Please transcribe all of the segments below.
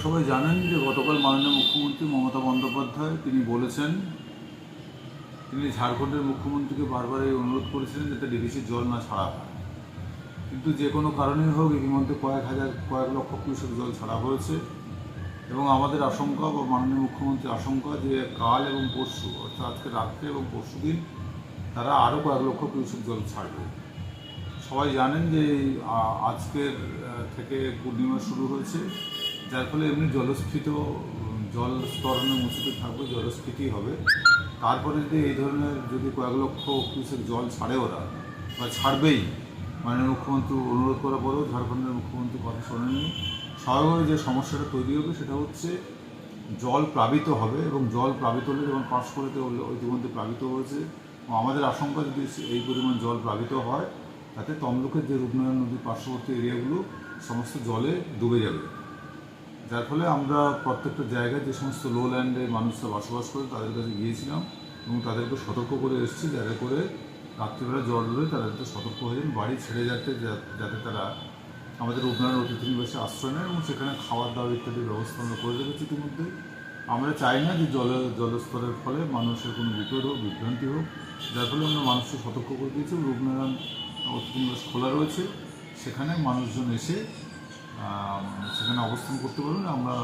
সবাই জানেন যে গতকাল মাননীয় মুখ্যমন্ত্রী মমতা বন্দ্যোপাধ্যায় তিনি বলেছেন, তিনি ঝাড়খণ্ডের মুখ্যমন্ত্রীকে বারবার এই অনুরোধ করেছিলেন যাতে ডিভিসির জল না ছাড়া হয়। কিন্তু যে কোনো কারণেই হোক ইতিমধ্যে কয়েক লক্ষ কিউসেক জল ছাড়া হয়েছে এবং আমাদের আশঙ্কা বা মাননীয় মুখ্যমন্ত্রীর আশঙ্কা যে কাল এবং পরশু অর্থাৎ আজকে রাত্রে এবং পরশু দিন তারা আরও কয়েক লক্ষ কিউসেক জল ছাড়বে। সবাই জানেন যে আজকের থেকে পূর্ণিমা শুরু হয়েছে, যার ফলে এমনি জলস্ফীত জল স্তর উঁচুতে থাকবে, জলস্ফীতি হবে। তারপরে যদি এই ধরনের যদি কয়েক লক্ষ কিউসেক জল ছাড়ে ওরা বা ছাড়বেই, মাননীয় মুখ্যমন্ত্রী অনুরোধ করার পরেও ঝাড়খণ্ডের মুখ্যমন্ত্রী কথা শোনেননি, স্বাভাবিকভাবে যে সমস্যাটা তৈরি হবে সেটা হচ্ছে জল প্লাবিত হবে এবং জল প্লাবিত হলে যেমন পাঁশকুড়াতে ইতিমধ্যে প্লাবিত হয়েছে। আমাদের আশঙ্কা যদি এই পরিমাণ জল প্লাবিত হয় তাতে তমলুকের যে রূপনারায়ণ নদীর পার্শ্ববর্তী এরিয়াগুলো সমস্ত জলে ডুবে যাবে, যার ফলে আমরা প্রত্যেকটা জায়গায় যে সমস্ত লো ল্যান্ডে মানুষরা বসবাস করে তাদের কাছে গিয়েছিলাম এবং তাদেরকে সতর্ক করে এসেছি যাতে করে রাত্রিবেলা জল ডুবে তারা যাতে সতর্ক হয়ে যান, বাড়ি ছেড়ে যাতে তারা আমাদের রূপনারায়ণ অতিথি নিবাসে আশ্রয় নেয় এবং সেখানে খাবার দাবার ইত্যাদির ব্যবস্থা আমরা করে রেখেছি ইতিমধ্যে। আমরা চাই না যে জলস্তরের ফলে মানুষের কোনো বিপদ হোক, বিভ্রান্তি হোক, যার ফলে আমরা মানুষকে সতর্ক করে দিয়েছি। রূপনারায়ণ অতিথি নিবাস খোলা রয়েছে, সেখানে মানুষজন এসে সেখানে অবস্থান করতে পারবেন। আমরা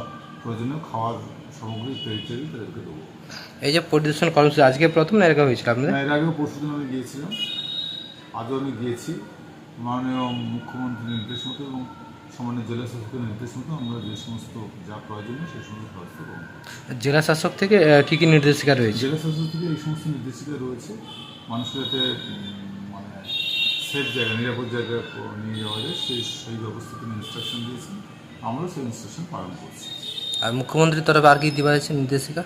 প্রয়োজনীয় খাওয়ার সামগ্রী ইত্যাদি তাদেরকে দেবো। এই যে পরিদর্শন কর্মসূচি আজকে প্রথম না এর আগে হয়েছিল আপনাদের? এর আগেও পরশুদিন আমি গিয়েছিলাম, আজও আমি গিয়েছি। মাননীয় মুখ্যমন্ত্রীর নির্দেশ মতো এবং সামান্য জেলা শাসকের নির্দেশ মতো আমরা যে সমস্ত যা প্রয়োজনীয় সেই সমস্ত ব্যবস্থা গ্রহণ করি। জেলা শাসক থেকে কী কী নির্দেশিকা রয়েছে? জেলা শাসক থেকে এই সমস্ত নির্দেশিকা রয়েছে, মানুষকে যাতে মানে সেফ জায়গা, নিরাপদ জায়গায় নিয়ে যাওয়া যায় সেই ব্যবস্থা তিনি ইনস্ট্রাকশন দিয়েছেন, আমরা সেই ইনস্ট্রাকশন পালন করছি। আর মুখ্যমন্ত্রীর তরফে আর কি দেওয়া হয়েছে নির্দেশিকা?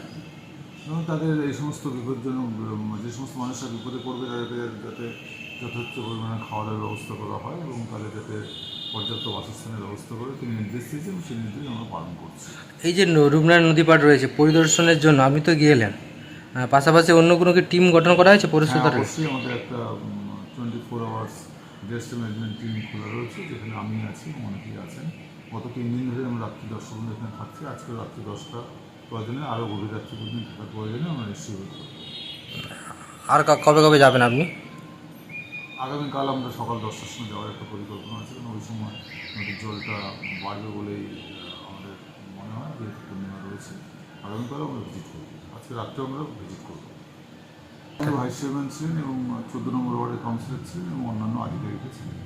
এবং তাদের এই সমস্ত বিপজ্জনক যে সমস্ত মানুষরা বিপদে পড়বে তাদেরকে যাতে যথেষ্ট পরিমাণে খাওয়া দাওয়ার ব্যবস্থা করা হয় এবং তাদের যাতে পর্যাপ্ত বাসস্থানের ব্যবস্থা করে তিনি নির্দেশ দিয়েছেন এবং সেই নির্দেশ আমরা পালন করছি। এই যে রূপনারায়ণ নদী পাড় রয়েছে পরিদর্শনের জন্য আপনি তো গিয়েলেন, পাশাপাশি অন্য কোনো কি টিম গঠন করা হয়েছে পরিস্থিতি? অবশ্যই আমাদের একটা 24 আওয়ার্স ডিজাস্টার ম্যানেজমেন্ট টিম খোলা রয়েছে, যেখানে আমি আছি এবং অনেকেই আছেন। গত 3 দিন ধরে আমরা রাত্রি 10টা পর্যন্ত এখানে থাকছি। আজকে রাত্রি 10টা প্রয়োজনে আরও গভীর রাত্রি পর্যন্ত থাকার প্রয়োজনে আমরা নিশ্চয়ই করব। আর কবে কবে যাবেন আপনি? আগামীকাল আমরা সকাল 10টার সময় যাওয়ার একটা পরিকল্পনা আছে এবং ওই সময় নদীর জলটা বাড়বে বলেই আমাদের মনে হয়, যেহেতু পূর্ণিমা রয়েছে। আগামীকালও আমরা ভিজিট করব, আজকে রাত্রেও আমরা ভিজিট করব। ভাইস চেয়ারম্যান ছিলেন এবং 14 নম্বর ওয়ার্ডের কাউন্সিলর ছিলেন এবং অন্যান্য আধিকারিক ছিলেন।